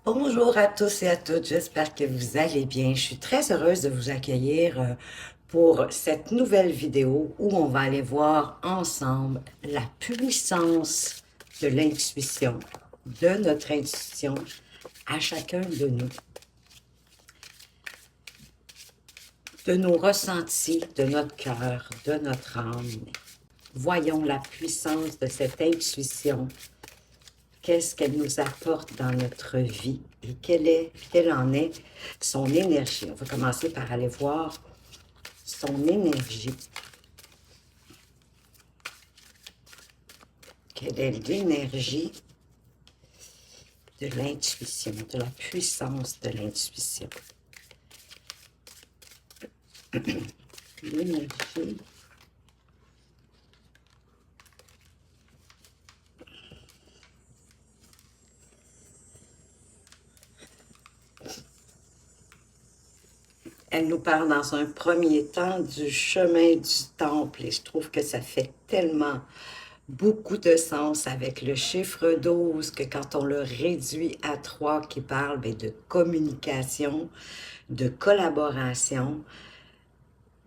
Bonjour à tous et à toutes, j'espère que vous allez bien. Je suis très heureuse de vous accueillir pour cette nouvelle vidéo où on va aller voir ensemble la puissance de l'intuition, de notre intuition à chacun de nous, de nos ressentis, de notre cœur, de notre âme. Voyons la puissance de cette intuition. Qu'est-ce qu'elle nous apporte dans notre vie et quelle en est son énergie. On va commencer par aller voir son énergie. Quelle est l'énergie de l'intuition, de la puissance de l'intuition. L'énergie elle nous parle dans un premier temps du chemin du temple et je trouve que ça fait tellement beaucoup de sens avec le chiffre 12 que quand on le réduit à 3 qui parle de communication, de collaboration,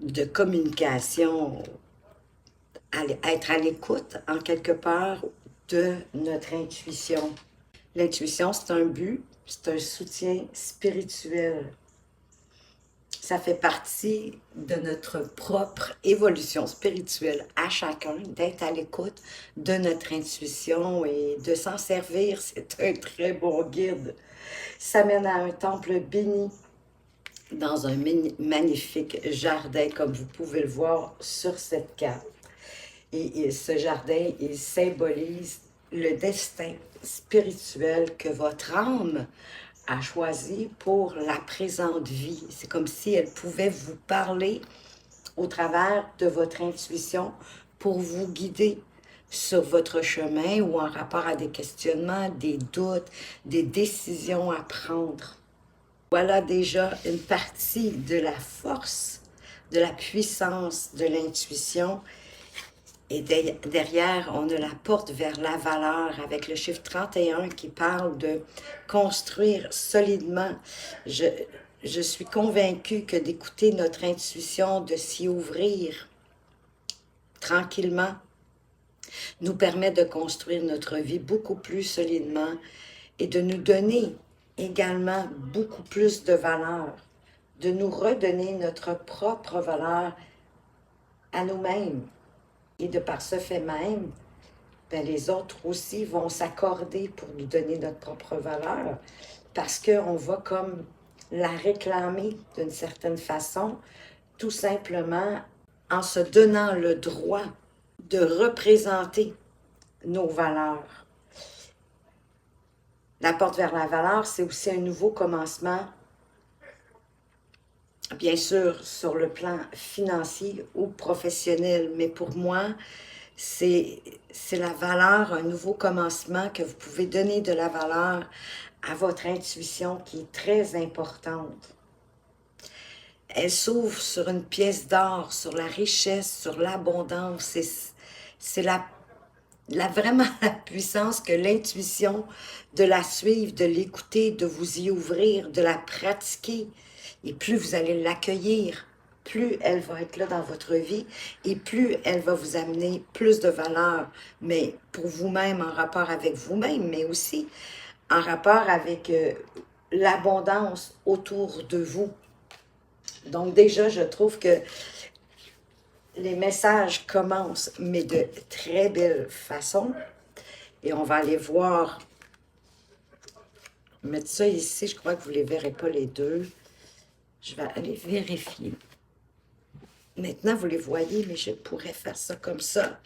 être à l'écoute en quelque part de notre intuition. L'intuition, c'est un but, c'est un soutien spirituel. Ça fait partie de notre propre évolution spirituelle à chacun, d'être à l'écoute de notre intuition et de s'en servir. C'est un très bon guide. Ça mène à un temple béni dans un magnifique jardin, comme vous pouvez le voir sur cette carte. Et ce jardin, il symbolise le destin spirituel que votre âme a choisi pour la présente vie. C'est comme si elle pouvait vous parler au travers de votre intuition pour vous guider sur votre chemin ou en rapport à des questionnements, des doutes, des décisions à prendre. Voilà déjà une partie de la force, de la puissance de l'intuition. Et derrière, on a la porte vers la valeur avec le chiffre 31 qui parle de construire solidement. Je suis convaincue que d'écouter notre intuition, de s'y ouvrir tranquillement, nous permet de construire notre vie beaucoup plus solidement et de nous donner également beaucoup plus de valeur, de nous redonner notre propre valeur à nous-mêmes. Et de par ce fait même, les autres aussi vont s'accorder pour nous donner notre propre valeur parce qu'on va comme la réclamer d'une certaine façon, tout simplement en se donnant le droit de représenter nos valeurs. La porte vers la valeur, c'est aussi un nouveau commencement, bien sûr, sur le plan financier ou professionnel, mais pour moi, c'est la valeur, un nouveau commencement, que vous pouvez donner de la valeur à votre intuition qui est très importante. Elle s'ouvre sur une pièce d'or, sur la richesse, sur l'abondance. C'est vraiment la puissance que l'intuition, de la suivre, de l'écouter, de vous y ouvrir, de la pratiquer. Et plus vous allez l'accueillir, plus elle va être là dans votre vie et plus elle va vous amener plus de valeur, mais pour vous-même, en rapport avec vous-même, mais aussi en rapport avec l'abondance autour de vous. Donc déjà, je trouve que les messages commencent, mais de très belle façon. Et on va aller voir, mettre ça ici, je crois que vous ne les verrez pas les deux. Je vais aller vérifier. Maintenant, vous les voyez, mais je pourrais faire ça comme ça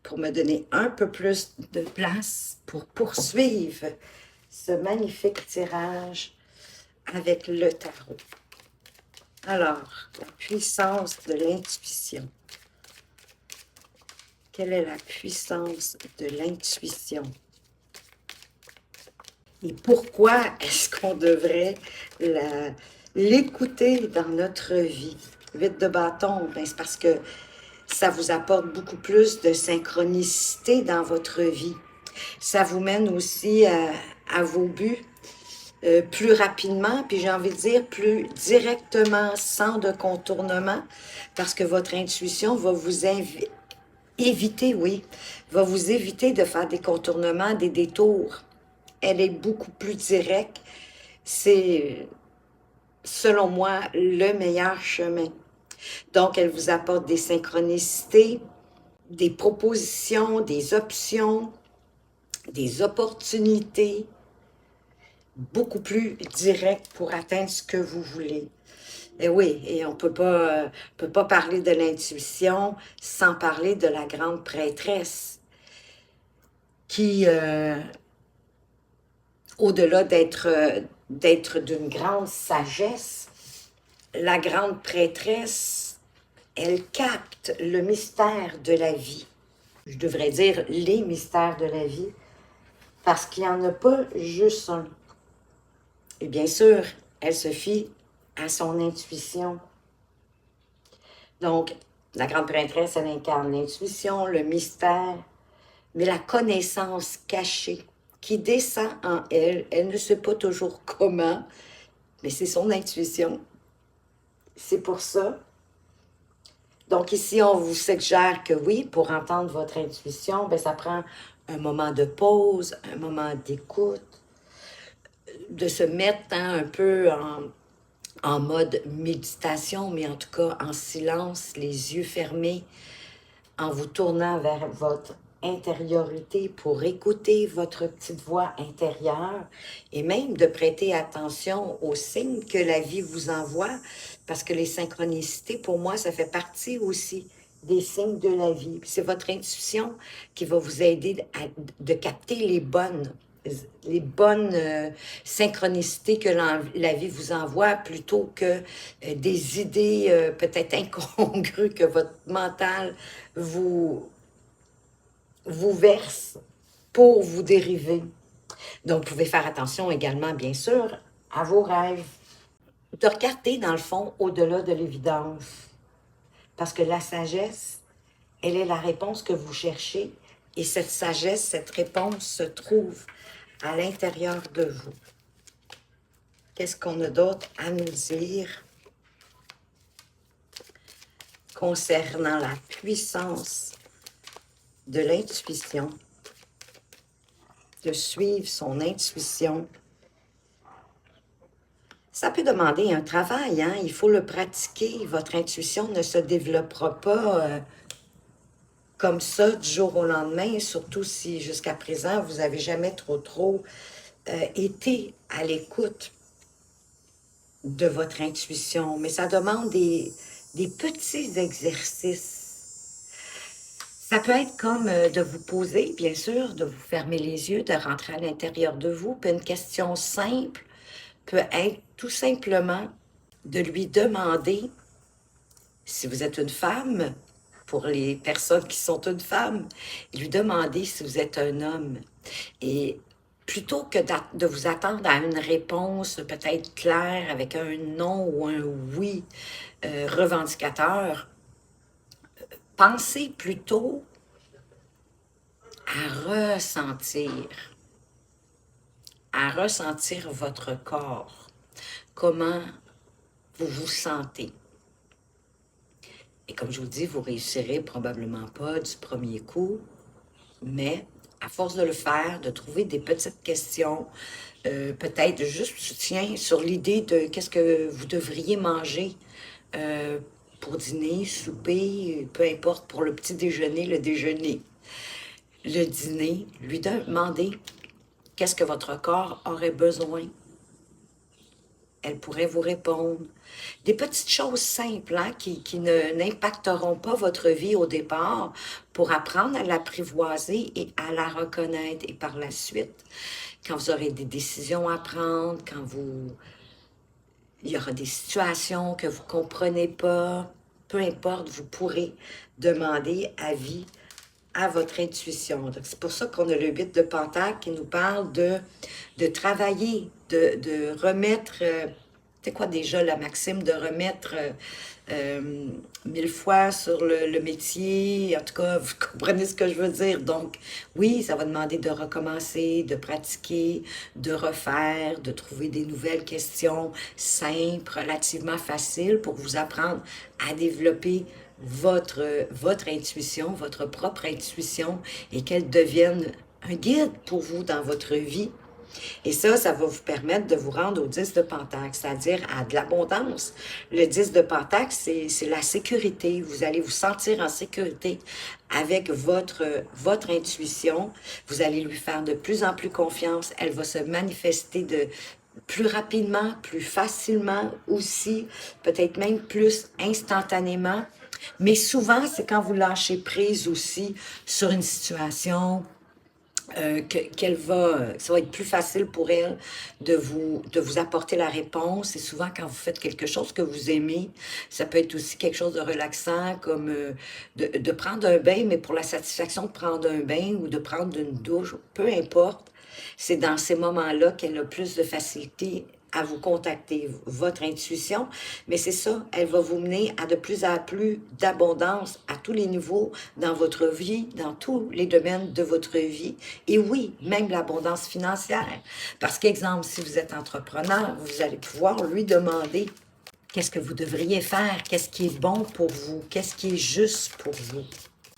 pour me donner un peu plus de place pour poursuivre ce magnifique tirage avec le tarot. Alors, la puissance de l'intuition. Quelle est la puissance de l'intuition? Et pourquoi est-ce qu'on devrait l'écouter dans notre vie? 8 de bâton, c'est parce que ça vous apporte beaucoup plus de synchronicité dans votre vie. Ça vous mène aussi à vos buts, plus rapidement, puis j'ai envie de dire plus directement, sans de contournement, parce que votre intuition va vous éviter, oui, va vous éviter de faire des contournements, des détours. Elle est beaucoup plus directe. C'est, selon moi, le meilleur chemin. Donc, elle vous apporte des synchronicités, des propositions, des options, des opportunités, beaucoup plus directes pour atteindre ce que vous voulez. Et oui, et on peut pas parler de l'intuition sans parler de la grande prêtresse qui, au-delà d'être d'une grande sagesse, la grande prêtresse, elle capte le mystère de la vie. Je devrais dire les mystères de la vie, parce qu'il n'y en a pas juste un. Et bien sûr, elle se fie à son intuition. Donc, la grande prêtresse, elle incarne l'intuition, le mystère, mais la connaissance cachée qui descend en elle. Elle ne sait pas toujours comment, mais c'est son intuition. C'est pour ça. Donc ici, on vous suggère que oui, pour entendre votre intuition, bien, ça prend un moment de pause, un moment d'écoute, de se mettre un peu en mode méditation, mais en tout cas en silence, les yeux fermés, en vous tournant vers votre intériorité pour écouter votre petite voix intérieure et même de prêter attention aux signes que la vie vous envoie, parce que les synchronicités, pour moi, ça fait partie aussi des signes de la vie. C'est votre intuition qui va vous aider de capter les bonnes synchronicités que la vie vous envoie, plutôt que des idées peut-être incongrues que votre mental vous, vous verse pour vous dériver. Donc, vous pouvez faire attention également, bien sûr, à vos rêves. De regarder, dans le fond, au-delà de l'évidence. Parce que la sagesse, elle est la réponse que vous cherchez. Et cette sagesse, cette réponse se trouve à l'intérieur de vous. Qu'est-ce qu'on a d'autre à nous dire concernant la puissance de l'intuition, de suivre son intuition? Ça peut demander un travail, hein? Il faut le pratiquer. Votre intuition ne se développera pas comme ça du jour au lendemain, surtout si jusqu'à présent, vous n'avez jamais trop été à l'écoute de votre intuition. Mais ça demande des petits exercices. Ça peut être comme de vous poser, bien sûr, de vous fermer les yeux, de rentrer à l'intérieur de vous. Puis une question simple peut être tout simplement de lui demander, si vous êtes une femme, pour les personnes qui sont une femme, lui demander si vous êtes un homme. Et plutôt que de vous attendre à une réponse peut-être claire avec un non ou un oui revendicateur, pensez plutôt à ressentir votre corps, comment vous vous sentez. Et comme je vous dis, vous réussirez probablement pas du premier coup, mais à force de le faire, de trouver des petites questions, peut-être juste soutien sur l'idée de qu'est-ce que vous devriez manger pour dîner, souper, peu importe, pour le petit déjeuner, le déjeuner, le dîner, lui demander qu'est-ce que votre corps aurait besoin. Elle pourrait vous répondre. Des petites choses simples hein, qui n'impacteront pas votre vie au départ pour apprendre à l'apprivoiser et à la reconnaître. Et par la suite, quand vous aurez des décisions à prendre, il y aura des situations que vous ne comprenez pas, peu importe, vous pourrez demander avis à votre intuition. C'est pour ça qu'on a le 8 de Pentacle qui nous parle de travailler, de remettre C'est quoi déjà la maxime de remettre 1000 fois sur le métier? En tout cas, vous comprenez ce que je veux dire. Donc, oui, ça va demander de recommencer, de pratiquer, de refaire, de trouver des nouvelles questions simples, relativement faciles pour vous apprendre à développer votre intuition, votre propre intuition et qu'elle devienne un guide pour vous dans votre vie. Et ça va vous permettre de vous rendre au 10 de Pentacle, c'est-à-dire à de l'abondance. Le 10 de Pentacle, c'est la sécurité. Vous allez vous sentir en sécurité avec votre intuition. Vous allez lui faire de plus en plus confiance. Elle va se manifester de plus rapidement, plus facilement aussi, peut-être même plus instantanément. Mais souvent, c'est quand vous lâchez prise aussi sur une situation, ça va être plus facile pour elle de vous apporter la réponse. Et souvent, quand vous faites quelque chose que vous aimez, ça peut être aussi quelque chose de relaxant, comme de prendre un bain, mais pour la satisfaction de prendre un bain ou de prendre une douche, peu importe. C'est dans ces moments-là qu'elle a plus de facilité à vous contacter, votre intuition, mais c'est ça, elle va vous mener à de plus en plus d'abondance à tous les niveaux dans votre vie, dans tous les domaines de votre vie, et oui, même l'abondance financière. Parce qu'exemple, si vous êtes entrepreneur, vous allez pouvoir lui demander qu'est-ce que vous devriez faire, qu'est-ce qui est bon pour vous, qu'est-ce qui est juste pour vous,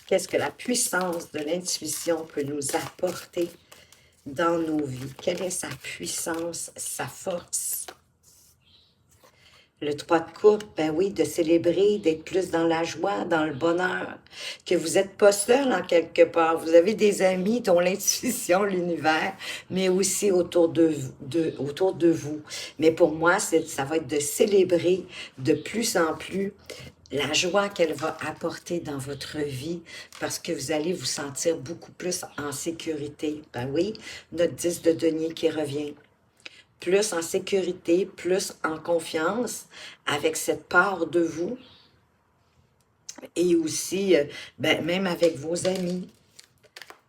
qu'est-ce que la puissance de l'intuition peut nous apporter dans nos vies. Quelle est sa puissance, sa force? Le 3 de coupe, ben oui, de célébrer, d'être plus dans la joie, dans le bonheur, que vous n'êtes pas seul en quelque part. Vous avez des amis dont l'intuition, l'univers, mais aussi autour de vous. Mais pour moi, ça va être de célébrer de plus en plus la joie qu'elle va apporter dans votre vie parce que vous allez vous sentir beaucoup plus en sécurité. Ben oui, notre 10 de denier qui revient. Plus en sécurité, plus en confiance avec cette part de vous et aussi, ben, même avec vos amis.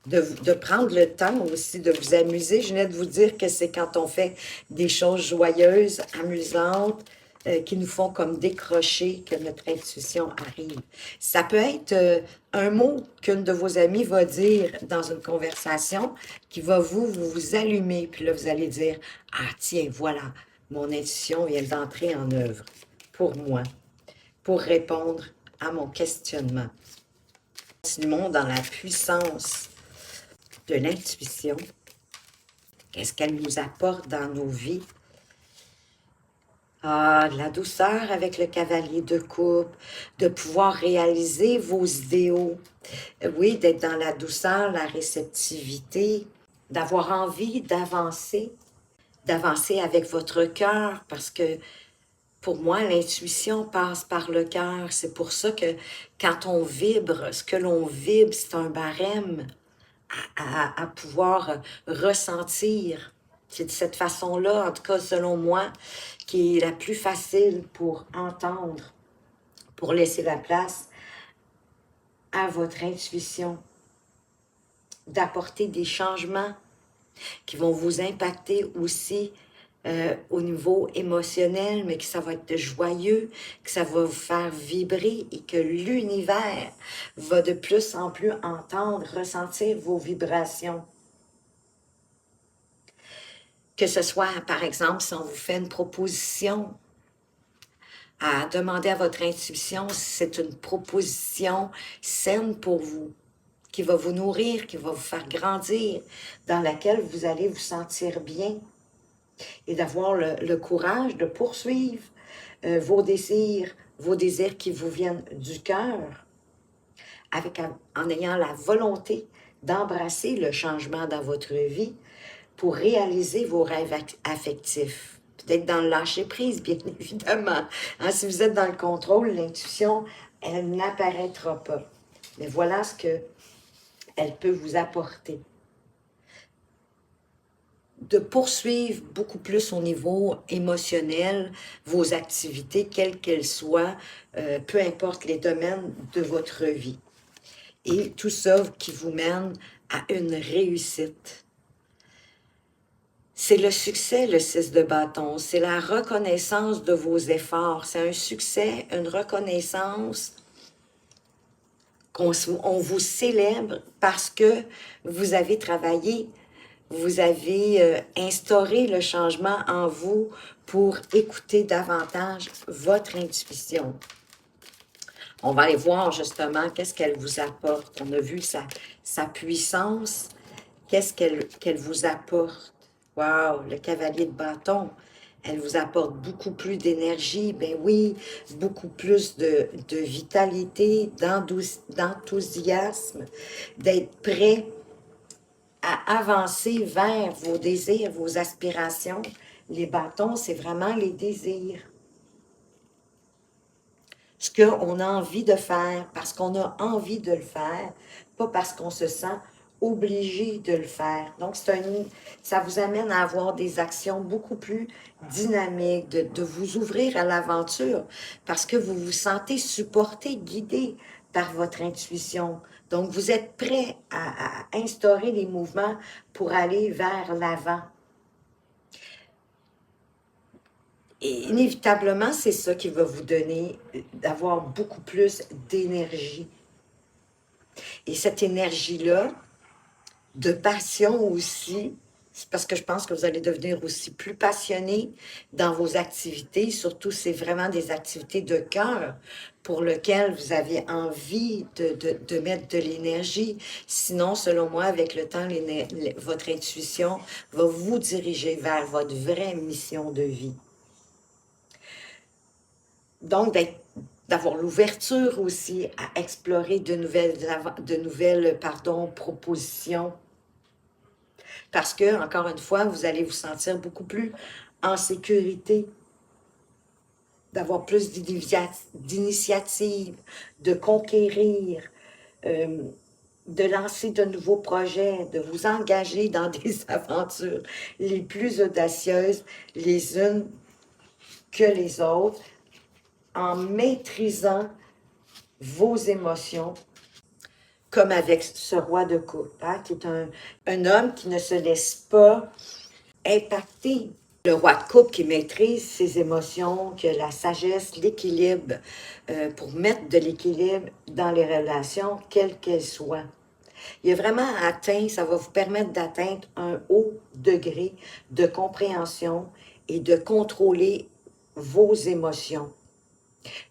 De prendre le temps aussi de vous amuser. Je venais de vous dire que c'est quand on fait des choses joyeuses, amusantes, qui nous font comme décrocher que notre intuition arrive. Ça peut être un mot qu'une de vos amies va dire dans une conversation qui va vous allumer. Puis là, vous allez dire, « Ah tiens, voilà, mon intuition vient d'entrer en œuvre pour moi, pour répondre à mon questionnement. » Continuons dans la puissance de l'intuition. Qu'est-ce qu'elle nous apporte dans nos vies? Ah, de la douceur avec le cavalier de coupe, de pouvoir réaliser vos idéaux. Oui, d'être dans la douceur, la réceptivité, d'avoir envie d'avancer avec votre cœur, parce que pour moi, l'intuition passe par le cœur. C'est pour ça que quand on vibre, ce que l'on vibre, c'est un barème à pouvoir ressentir. C'est de cette façon-là, en tout cas selon moi, qui est la plus facile pour entendre, pour laisser la place à votre intuition, d'apporter des changements qui vont vous impacter aussi au niveau émotionnel, mais que ça va être joyeux, que ça va vous faire vibrer et que l'univers va de plus en plus entendre, ressentir vos vibrations. Que ce soit, par exemple, si on vous fait une proposition, à demander à votre intuition si c'est une proposition saine pour vous, qui va vous nourrir, qui va vous faire grandir, dans laquelle vous allez vous sentir bien et d'avoir le courage de poursuivre vos désirs qui vous viennent du cœur, en ayant la volonté d'embrasser le changement dans votre vie pour réaliser vos rêves affectifs. Peut-être dans le lâcher-prise, bien évidemment. Hein, si vous êtes dans le contrôle, l'intuition, elle n'apparaîtra pas. Mais voilà ce qu'elle peut vous apporter. De poursuivre beaucoup plus au niveau émotionnel vos activités, quelles qu'elles soient, peu importe les domaines de votre vie. Et tout ça qui vous mène à une réussite. C'est le succès, le 6 de bâton. C'est la reconnaissance de vos efforts. C'est un succès, une reconnaissance on vous célèbre parce que vous avez travaillé, vous avez instauré le changement en vous pour écouter davantage votre intuition. On va aller voir justement qu'est-ce qu'elle vous apporte. On a vu sa puissance. Qu'est-ce qu'elle vous apporte? Wow, le cavalier de bâton. Elle vous apporte beaucoup plus d'énergie, ben oui, beaucoup plus de vitalité, d'enthousiasme, d'être prêt à avancer vers vos désirs, vos aspirations. Les bâtons, c'est vraiment les désirs. Ce qu'on a envie de faire, parce qu'on a envie de le faire, pas parce qu'on se sent obligé de le faire. Donc, ça vous amène à avoir des actions beaucoup plus dynamiques, de vous ouvrir à l'aventure, parce que vous vous sentez supporté, guidé par votre intuition. Donc, vous êtes prêt à instaurer les mouvements pour aller vers l'avant. Et inévitablement, c'est ça qui va vous donner d'avoir beaucoup plus d'énergie. Et cette énergie-là, de passion aussi, c'est parce que je pense que vous allez devenir aussi plus passionné dans vos activités. Surtout, c'est vraiment des activités de cœur pour lesquelles vous avez envie de mettre de l'énergie. Sinon, selon moi, avec le temps, votre intuition va vous diriger vers votre vraie mission de vie. Donc, d'avoir l'ouverture aussi à explorer de nouvelles propositions. Parce que, encore une fois, vous allez vous sentir beaucoup plus en sécurité, d'avoir plus d'initiatives, de conquérir, de lancer de nouveaux projets, de vous engager dans des aventures les plus audacieuses, les unes que les autres, en maîtrisant vos émotions, comme avec ce roi de coupe, hein, qui est un homme qui ne se laisse pas impacter. Le roi de coupe qui maîtrise ses émotions, qui a la sagesse, l'équilibre, pour mettre de l'équilibre dans les relations, quelles qu'elles soient. Il a vraiment atteint, ça va vous permettre d'atteindre un haut degré de compréhension et de contrôler vos émotions,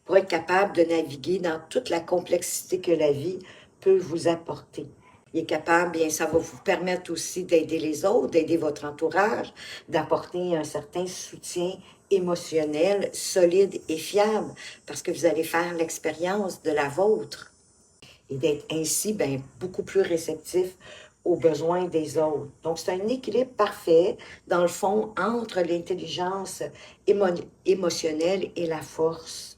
pour être capable de naviguer dans toute la complexité que la vie peut vous apporter. Il est capable, bien, ça va vous permettre aussi d'aider les autres, d'aider votre entourage, d'apporter un certain soutien émotionnel solide et fiable, parce que vous allez faire l'expérience de la vôtre et d'être ainsi bien, beaucoup plus réceptif aux besoins des autres. Donc, c'est un équilibre parfait, dans le fond, entre l'intelligence émotionnelle et la force,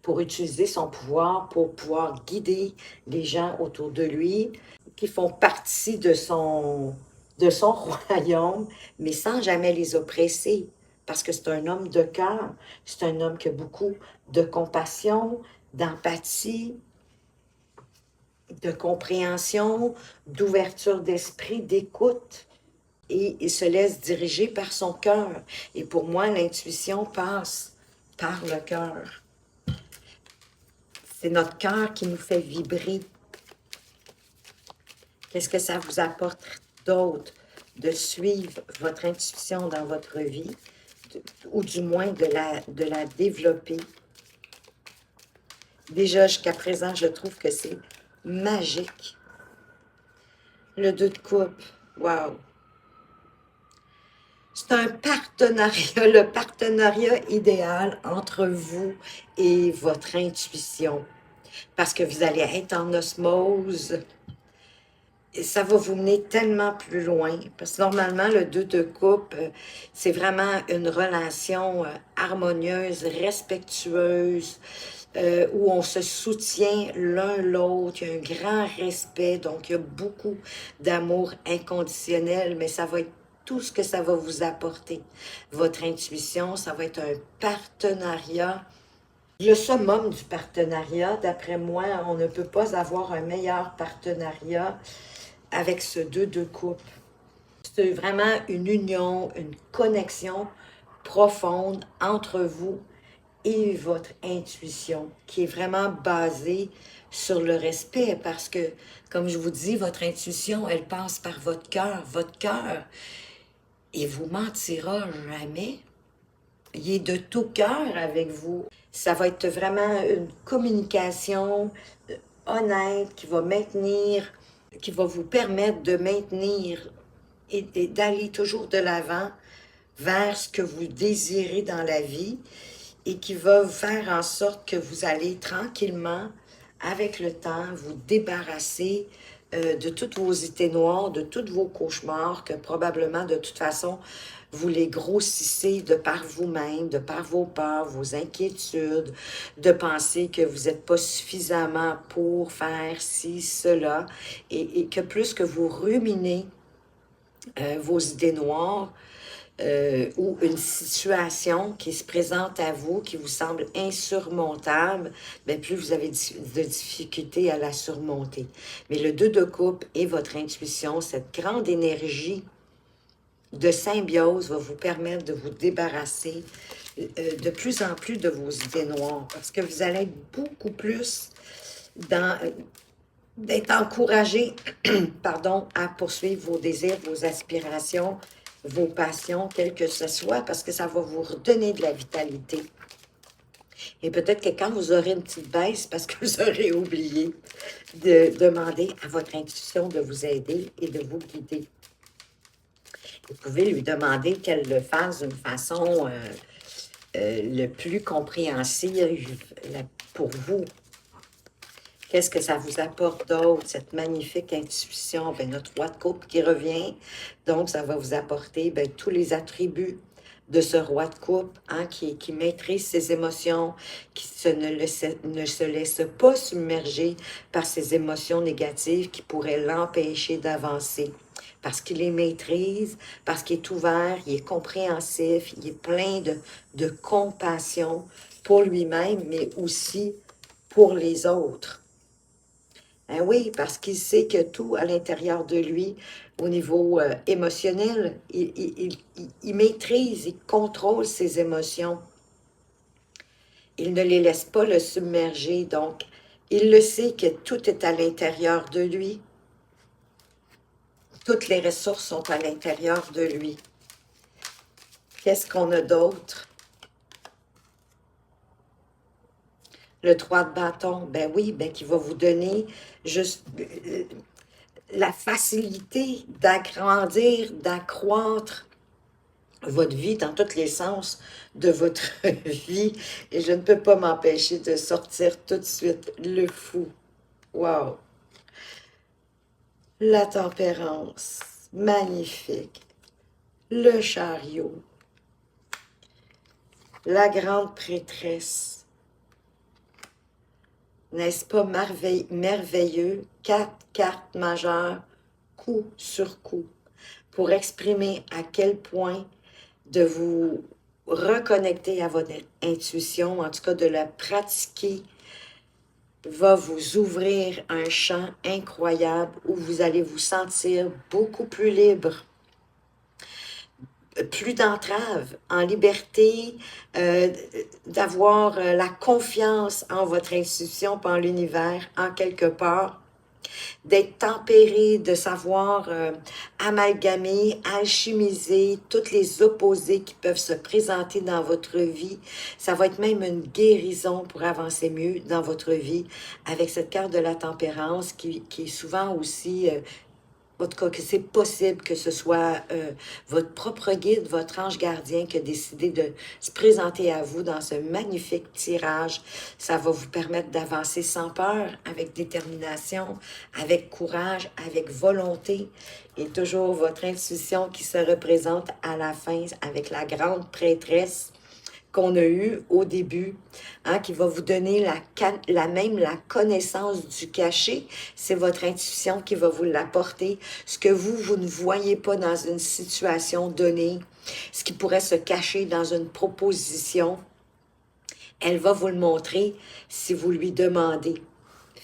pour utiliser son pouvoir, pour pouvoir guider les gens autour de lui, qui font partie de son royaume, mais sans jamais les oppresser, parce que c'est un homme de cœur, c'est un homme qui a beaucoup de compassion, d'empathie, de compréhension, d'ouverture d'esprit, d'écoute, et il se laisse diriger par son cœur. Et pour moi, l'intuition passe par le cœur. C'est notre cœur qui nous fait vibrer. Qu'est-ce que ça vous apporte d'autre de suivre votre intuition dans votre vie, ou du moins de la développer? Déjà, jusqu'à présent, je trouve que c'est magique. Le 2 de coupe, wow! C'est un partenariat, le partenariat idéal entre vous et votre intuition. Parce que vous allez être en osmose. Et ça va vous mener tellement plus loin. Parce que normalement, le 2 de coupe, c'est vraiment une relation harmonieuse, respectueuse, où on se soutient l'un l'autre. Il y a un grand respect, donc il y a beaucoup d'amour inconditionnel, mais ça va être tout ce que ça va vous apporter. Votre intuition, ça va être un partenariat. Le summum du partenariat, d'après moi, on ne peut pas avoir un meilleur partenariat avec ce 2 de coupe. c'est vraiment une union, une connexion profonde entre vous et votre intuition, qui est vraiment basée sur le respect, parce que, comme je vous dis, votre intuition, elle passe par votre cœur. Votre cœur, il vous mentira jamais. Il est de tout cœur avec vous. Ça va être vraiment une communication honnête qui va maintenir, qui va vous permettre de maintenir et d'aller toujours de l'avant vers ce que vous désirez dans la vie et qui va faire en sorte que vous allez tranquillement, avec le temps, vous débarrasser de toutes vos idées noires, de tous vos cauchemars, que probablement, de toute façon, vous les grossissez de par vous-même, de par vos peurs, vos inquiétudes, de penser que vous n'êtes pas suffisamment pour faire ci, cela, et que plus que vous ruminez vos idées noires, ou une situation qui se présente à vous, qui vous semble insurmontable, bien, plus vous avez de difficultés à la surmonter. Mais le 2 de coupe et votre intuition, cette grande énergie de symbiose va vous permettre de vous débarrasser de plus en plus de vos idées noires, parce que vous allez être beaucoup plus dans... d'être encouragé, pardon, à poursuivre vos désirs, vos aspirations, vos passions, quelles que ce soit, parce que ça va vous redonner de la vitalité. Et peut-être que quand vous aurez une petite baisse, parce que vous aurez oublié de demander à votre intuition de vous aider et de vous guider. Vous pouvez lui demander qu'elle le fasse d'une façon le plus compréhensible pour vous. Qu'est-ce que ça vous apporte d'autre, cette magnifique intuition? Bien, notre roi de coupe qui revient, donc ça va vous apporter bien, tous les attributs de ce roi de coupe, hein, qui maîtrise ses émotions, qui ne se laisse pas submerger par ses émotions négatives qui pourraient l'empêcher d'avancer. Parce qu'il les maîtrise, parce qu'il est ouvert, il est compréhensif, il est plein de compassion pour lui-même, mais aussi pour les autres. Ben oui, parce qu'il sait que tout à l'intérieur de lui, au niveau émotionnel, il maîtrise, il contrôle ses émotions. Il ne les laisse pas le submerger, donc il le sait que tout est à l'intérieur de lui. Toutes les ressources sont à l'intérieur de lui. Qu'est-ce qu'on a d'autre? Le 3 de bâton, ben oui, ben qui va vous donner juste la facilité d'agrandir, d'accroître votre vie dans tous les sens de votre vie. Et je ne peux pas m'empêcher de sortir tout de suite le fou. Wow! La tempérance, magnifique. Le chariot. La grande prêtresse. N'est-ce pas merveilleux? 4 cartes majeures, coup sur coup, pour exprimer à quel point de vous reconnecter à votre intuition, en tout cas de la pratiquer, va vous ouvrir un champ incroyable où vous allez vous sentir beaucoup plus libre, plus d'entraves, en liberté, d'avoir la confiance en votre intuition, pas en l'univers, en quelque part, d'être tempéré, de savoir amalgamer, alchimiser toutes les opposés qui peuvent se présenter dans votre vie. Ça va être même une guérison pour avancer mieux dans votre vie avec cette carte de la tempérance qui est souvent aussi... en tout cas, que c'est possible que ce soit votre propre guide, votre ange gardien qui a décidé de se présenter à vous dans ce magnifique tirage. Ça va vous permettre d'avancer sans peur, avec détermination, avec courage, avec volonté. Et toujours votre intuition qui se représente à la fin avec la grande prêtresse qu'on a eu au début, hein, qui va vous donner même la connaissance du cachet. C'est votre intuition qui va vous l'apporter. Ce que vous ne voyez pas dans une situation donnée, ce qui pourrait se cacher dans une proposition, elle va vous le montrer si vous lui demandez.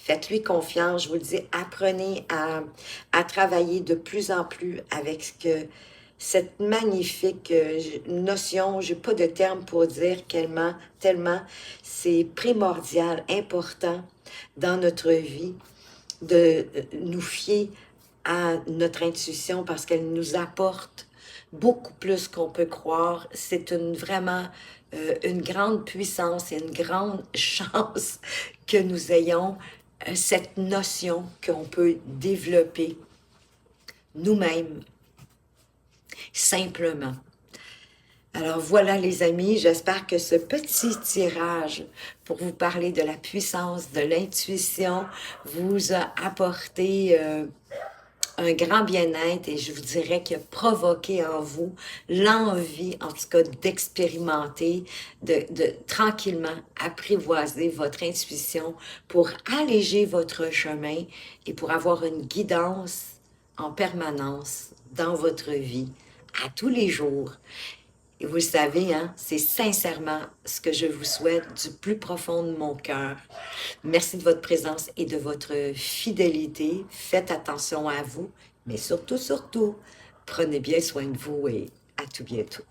Faites-lui confiance, je vous le dis, apprenez à travailler de plus en plus avec cette magnifique notion, je n'ai pas de terme pour dire tellement c'est primordial, important dans notre vie de nous fier à notre intuition parce qu'elle nous apporte beaucoup plus qu'on peut croire. C'est vraiment une grande puissance et une grande chance que nous ayons cette notion qu'on peut développer nous-mêmes, simplement. Alors voilà les amis, j'espère que ce petit tirage pour vous parler de la puissance de l'intuition vous a apporté un grand bien-être et je vous dirais qu'il a provoqué en vous l'envie, en tout cas, d'expérimenter, de tranquillement apprivoiser votre intuition pour alléger votre chemin et pour avoir une guidance en permanence dans votre vie, à tous les jours. Et vous le savez, hein, c'est sincèrement ce que je vous souhaite du plus profond de mon cœur. Merci de votre présence et de votre fidélité. Faites attention à vous, mais surtout, prenez bien soin de vous et à tout bientôt.